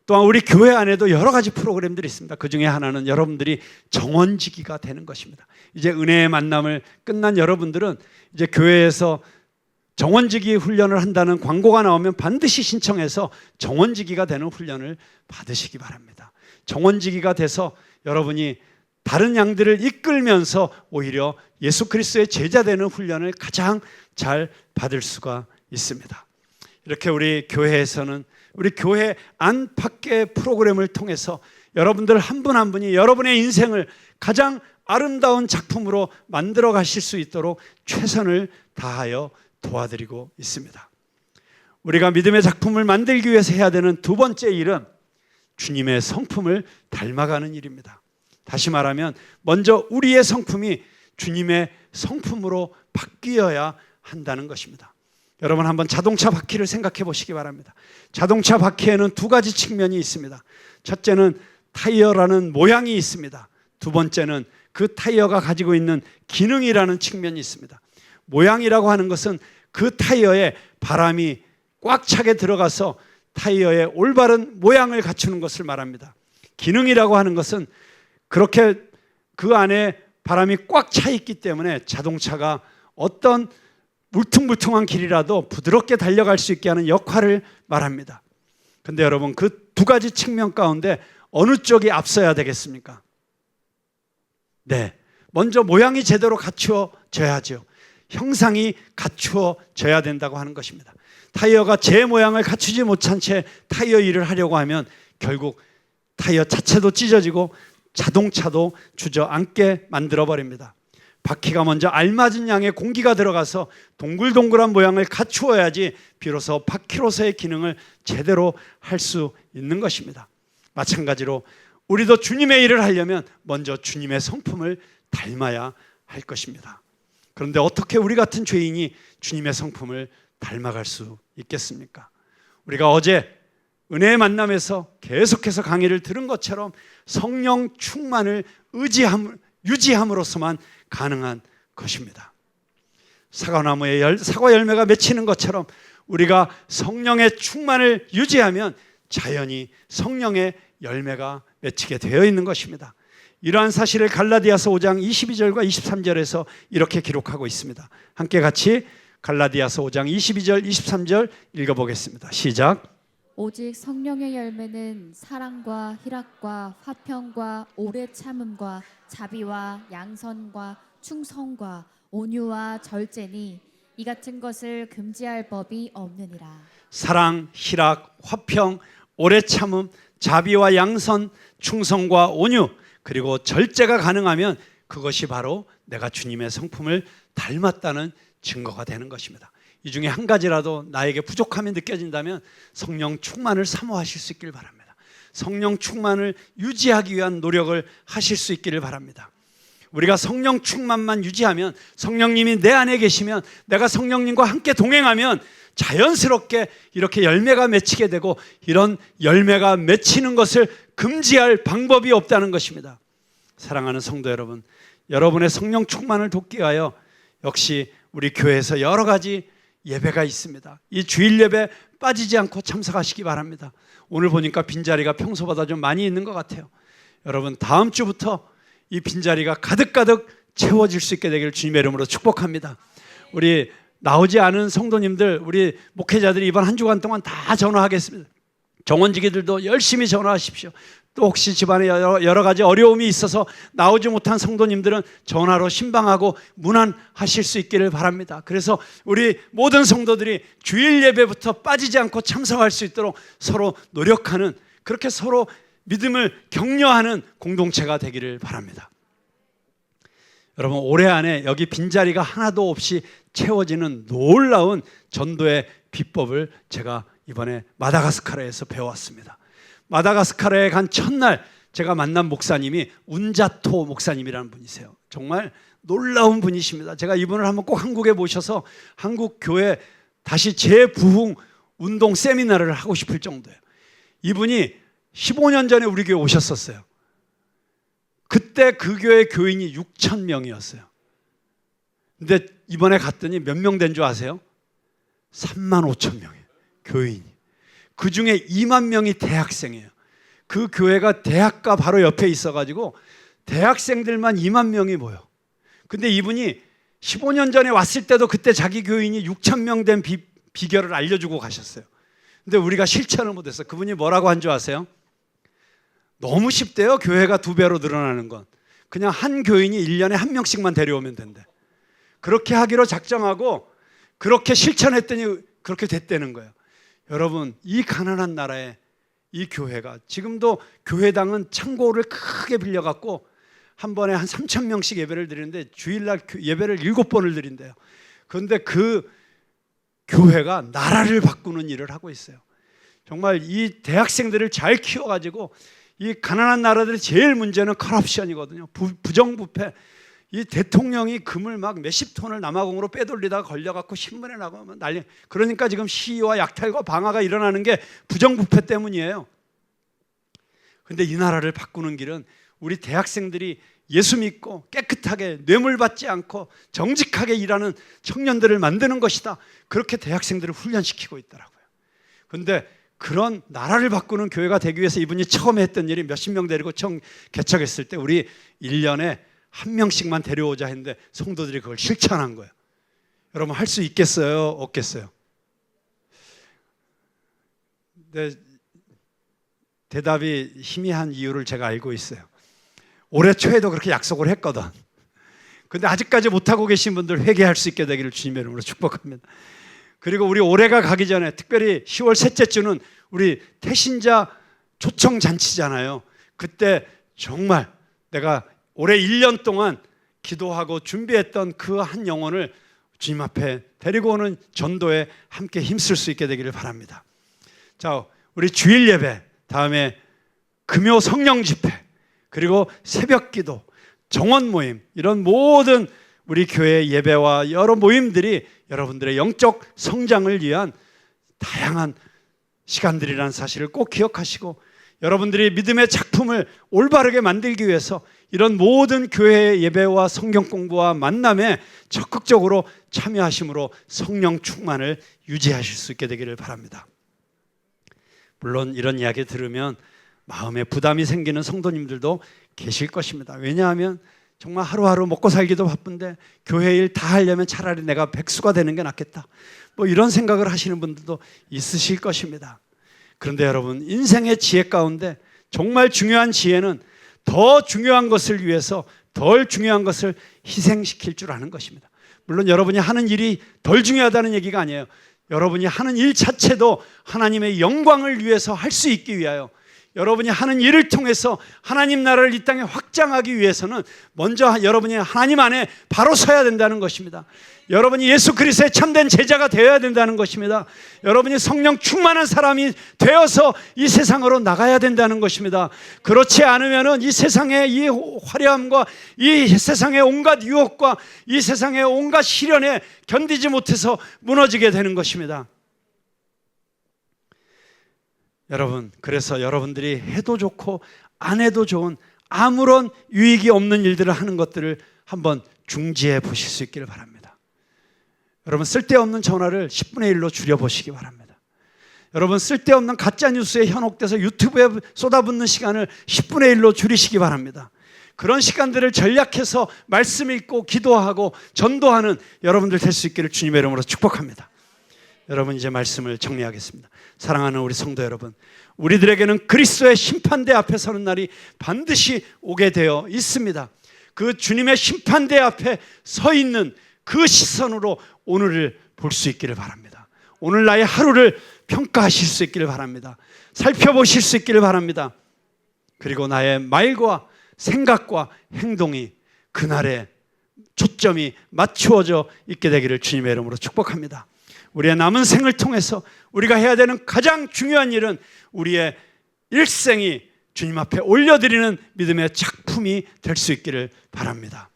또한 우리 교회 안에도 여러 가지 프로그램들이 있습니다. 그 중에 하나는 여러분들이 정원지기가 되는 것입니다. 이제 은혜의 만남을 끝난 여러분들은 이제 교회에서 정원지기 훈련을 한다는 광고가 나오면 반드시 신청해서 정원지기가 되는 훈련을 받으시기 바랍니다. 정원지기가 돼서 여러분이 다른 양들을 이끌면서 오히려 예수 그리스도의 제자 되는 훈련을 가장 잘 받을 수가 있습니다. 이렇게 우리 교회에서는 우리 교회 안팎의 프로그램을 통해서 여러분들 한 분 한 분이 여러분의 인생을 가장 아름다운 작품으로 만들어 가실 수 있도록 최선을 다하여 도와드리고 있습니다. 우리가 믿음의 작품을 만들기 위해서 해야 되는 두 번째 일은 주님의 성품을 닮아가는 일입니다. 다시 말하면 먼저 우리의 성품이 주님의 성품으로 바뀌어야 한다는 것입니다. 여러분 한번 자동차 바퀴를 생각해 보시기 바랍니다. 자동차 바퀴에는 두 가지 측면이 있습니다. 첫째는 타이어라는 모양이 있습니다. 두 번째는 그 타이어가 가지고 있는 기능이라는 측면이 있습니다. 모양이라고 하는 것은 그 타이어에 바람이 꽉 차게 들어가서 타이어의 올바른 모양을 갖추는 것을 말합니다. 기능이라고 하는 것은 그렇게 그 안에 바람이 꽉 차 있기 때문에 자동차가 어떤 울퉁불퉁한 길이라도 부드럽게 달려갈 수 있게 하는 역할을 말합니다. 그런데 여러분 그 두 가지 측면 가운데 어느 쪽이 앞서야 되겠습니까? 네, 먼저 모양이 제대로 갖추어져야죠. 형상이 갖추어져야 된다고 하는 것입니다. 타이어가 제 모양을 갖추지 못한 채 타이어 일을 하려고 하면 결국 타이어 자체도 찢어지고 자동차도 주저앉게 만들어버립니다. 바퀴가 먼저 알맞은 양의 공기가 들어가서 동글동글한 모양을 갖추어야지 비로소 바퀴로서의 기능을 제대로 할 수 있는 것입니다. 마찬가지로 우리도 주님의 일을 하려면 먼저 주님의 성품을 닮아야 할 것입니다. 그런데 어떻게 우리 같은 죄인이 주님의 성품을 닮아갈 수 있겠습니까? 우리가 어제 은혜의 만남에서 계속해서 강의를 들은 것처럼 성령 충만을 유지함으로써만 가능한 것입니다. 사과나무에 사과 열매가 맺히는 것처럼 우리가 성령의 충만을 유지하면 자연히 성령의 열매가 맺히게 되어 있는 것입니다. 이러한 사실을 갈라디아서 5장 22절과 23절에서 이렇게 기록하고 있습니다. 함께 같이 갈라디아서 5장 22절 23절 읽어보겠습니다. 시작. 오직 성령의 열매는 사랑과 희락과 화평과 오래 참음과 자비와 양선과 충성과 온유와 절제니 이 같은 것을 금지할 법이 없느니라. 사랑, 희락, 화평, 오래 참음, 자비와 양선, 충성과 온유, 그리고 절제가 가능하면 그것이 바로 내가 주님의 성품을 닮았다는 증거가 되는 것입니다. 이 중에 한 가지라도 나에게 부족함이 느껴진다면 성령 충만을 사모하실 수 있기를 바랍니다. 성령 충만을 유지하기 위한 노력을 하실 수 있기를 바랍니다. 우리가 성령 충만만 유지하면, 성령님이 내 안에 계시면, 내가 성령님과 함께 동행하면 자연스럽게 이렇게 열매가 맺히게 되고, 이런 열매가 맺히는 것을 금지할 방법이 없다는 것입니다. 사랑하는 성도 여러분, 여러분의 성령 충만을 돕기 위하여 역시 우리 교회에서 여러 가지 예배가 있습니다. 이 주일 예배 빠지지 않고 참석하시기 바랍니다. 오늘 보니까 빈자리가 평소보다 좀 많이 있는 것 같아요. 여러분 다음 주부터 이 빈자리가 가득가득 채워질 수 있게 되기를 주님의 이름으로 축복합니다. 우리 나오지 않은 성도님들, 우리 목회자들이 이번 한 주간 동안 다 전화하겠습니다. 정원지기들도 열심히 전화하십시오. 또 혹시 집안에 여러 가지 어려움이 있어서 나오지 못한 성도님들은 전화로 신방하고 문안하실 수 있기를 바랍니다. 그래서 우리 모든 성도들이 주일 예배부터 빠지지 않고 참석할 수 있도록 서로 노력하는, 그렇게 서로 믿음을 격려하는 공동체가 되기를 바랍니다. 여러분 올해 안에 여기 빈자리가 하나도 없이 채워지는 놀라운 전도의 비법을 제가 이번에 마다가스카르에서 배워왔습니다. 마다가스카르에 간 첫날 제가 만난 목사님이 운자토 목사님이라는 분이세요. 정말 놀라운 분이십니다. 제가 이분을 한번 꼭 한국에 모셔서 한국 교회 다시 재부흥 운동 세미나를 하고 싶을 정도예요. 이분이 15년 전에 우리 교회 오셨었어요. 그때 그 교회 교인이 6천 명이었어요. 근데 이번에 갔더니 몇 명 된 줄 아세요? 3만 5천 명이에요. 교인이. 그 중에 2만 명이 대학생이에요. 그 교회가 대학가 바로 옆에 있어가지고 대학생들만 2만 명이 모여. 근데 이분이 15년 전에 왔을 때도 그때 자기 교인이 6천 명 된 비결을 알려주고 가셨어요. 근데 우리가 실천을 못했어요. 그분이 뭐라고 한 줄 아세요? 너무 쉽대요. 교회가 2배로 늘어나는 건. 그냥 한 교인이 1년에 1명씩만 데려오면 된대. 그렇게 하기로 작정하고 그렇게 실천했더니 그렇게 됐다는 거예요. 여러분 이 가난한 나라에 이 교회가 지금도 교회당은 창고를 크게 빌려갖고 한 번에 한 3,000명씩 예배를 드리는데 주일날 예배를 7번을 드린대요. 그런데 그 교회가 나라를 바꾸는 일을 하고 있어요. 정말 이 대학생들을 잘 키워가지고 이 가난한 나라들의 제일 문제는 커럽션이거든요. 부정부패. 이 대통령이 금을 막 몇십 톤을 남아공으로 빼돌리다가 걸려갖고 신문에 나가면 난리. 그러니까 지금 시위와 약탈과 방화가 일어나는 게 부정부패 때문이에요. 근데 이 나라를 바꾸는 길은 우리 대학생들이 예수 믿고 깨끗하게 뇌물 받지 않고 정직하게 일하는 청년들을 만드는 것이다. 그렇게 대학생들을 훈련시키고 있더라고요. 근데 그런 나라를 바꾸는 교회가 되기 위해서 이분이 처음에 했던 일이 몇십 명 데리고 개척했을 때 우리 1년에 한 명씩만 데려오자 했는데 성도들이 그걸 실천한 거예요. 여러분 할 수 있겠어요? 없겠어요? 네, 대답이 희미한 이유를 제가 알고 있어요. 올해 초에도 그렇게 약속을 했거든. 근데 아직까지 못하고 계신 분들 회개할 수 있게 되기를 주님의 이름으로 축복합니다. 그리고 우리 올해가 가기 전에 특별히 10월 셋째 주는 우리 태신자 초청잔치잖아요. 그때 정말 내가 올해 1년 동안 기도하고 준비했던 그 한 영혼을 주님 앞에 데리고 오는 전도에 함께 힘쓸 수 있게 되기를 바랍니다. 자, 우리 주일 예배, 다음에 금요 성령 집회, 그리고 새벽 기도, 정원 모임, 이런 모든 우리 교회 예배와 여러 모임들이 여러분들의 영적 성장을 위한 다양한 시간들이라는 사실을 꼭 기억하시고, 여러분들이 믿음의 작품을 올바르게 만들기 위해서 이런 모든 교회 예배와 성경 공부와 만남에 적극적으로 참여하심으로 성령 충만을 유지하실 수 있게 되기를 바랍니다. 물론 이런 이야기 들으면 마음에 부담이 생기는 성도님들도 계실 것입니다. 왜냐하면 정말 하루하루 먹고 살기도 바쁜데 교회 일 다 하려면 차라리 내가 백수가 되는 게 낫겠다, 뭐 이런 생각을 하시는 분들도 있으실 것입니다. 그런데 여러분, 인생의 지혜 가운데 정말 중요한 지혜는 더 중요한 것을 위해서 덜 중요한 것을 희생시킬 줄 아는 것입니다. 물론 여러분이 하는 일이 덜 중요하다는 얘기가 아니에요. 여러분이 하는 일 자체도 하나님의 영광을 위해서 할 수 있기 위하여, 여러분이 하는 일을 통해서 하나님 나라를 이 땅에 확장하기 위해서는 먼저 여러분이 하나님 안에 바로 서야 된다는 것입니다. 여러분이 예수 그리스도의 참된 제자가 되어야 된다는 것입니다. 여러분이 성령 충만한 사람이 되어서 이 세상으로 나가야 된다는 것입니다. 그렇지 않으면 이 세상의 이 화려함과 이 세상의 온갖 유혹과 이 세상의 온갖 시련에 견디지 못해서 무너지게 되는 것입니다. 여러분, 그래서 여러분들이 해도 좋고 안 해도 좋은 아무런 유익이 없는 일들을 하는 것들을 한번 중지해 보실 수 있기를 바랍니다. 여러분, 쓸데없는 전화를 10분의 1로 줄여보시기 바랍니다. 여러분, 쓸데없는 가짜뉴스에 현혹돼서 유튜브에 쏟아붓는 시간을 10분의 1로 줄이시기 바랍니다. 그런 시간들을 전략해서 말씀 읽고 기도하고 전도하는 여러분들 될 수 있기를 주님의 이름으로 축복합니다. 여러분, 이제 말씀을 정리하겠습니다. 사랑하는 우리 성도 여러분, 우리들에게는 그리스도의 심판대 앞에 서는 날이 반드시 오게 되어 있습니다. 그 주님의 심판대 앞에 서 있는 그 시선으로 오늘을 볼 수 있기를 바랍니다. 오늘 나의 하루를 평가하실 수 있기를 바랍니다. 살펴보실 수 있기를 바랍니다. 그리고 나의 말과 생각과 행동이 그날의 초점이 맞추어져 있게 되기를 주님의 이름으로 축복합니다. 우리의 남은 생을 통해서 우리가 해야 되는 가장 중요한 일은 우리의 일생이 주님 앞에 올려드리는 믿음의 작품이 될 수 있기를 바랍니다.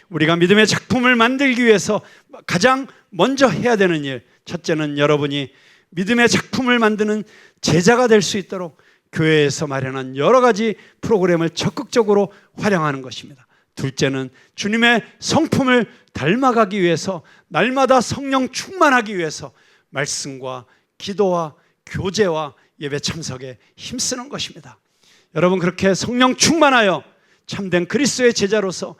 우리가 믿음의 작품을 만들기 위해서 가장 먼저 해야 되는 일, 첫째는 여러분이 믿음의 작품을 만드는 제자가 될 수 있도록 교회에서 마련한 여러 가지 프로그램을 적극적으로 활용하는 것입니다. 둘째는 주님의 성품을 닮아가기 위해서 날마다 성령 충만하기 위해서 말씀과 기도와 교제와 예배 참석에 힘쓰는 것입니다. 여러분, 그렇게 성령 충만하여 참된 그리스도의 제자로서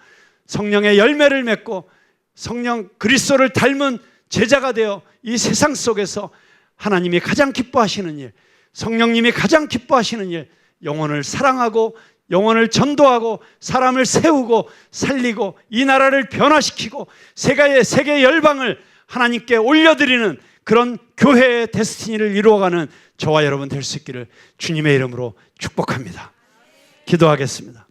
성령의 열매를 맺고 성령 그리스도를 닮은 제자가 되어 이 세상 속에서 하나님이 가장 기뻐하시는 일, 성령님이 가장 기뻐하시는 일, 영혼을 사랑하고 영혼을 전도하고 사람을 세우고 살리고 이 나라를 변화시키고 세계 열방을 하나님께 올려드리는 그런 교회의 데스티니를 이루어가는 저와 여러분 될 수 있기를 주님의 이름으로 축복합니다. 기도하겠습니다.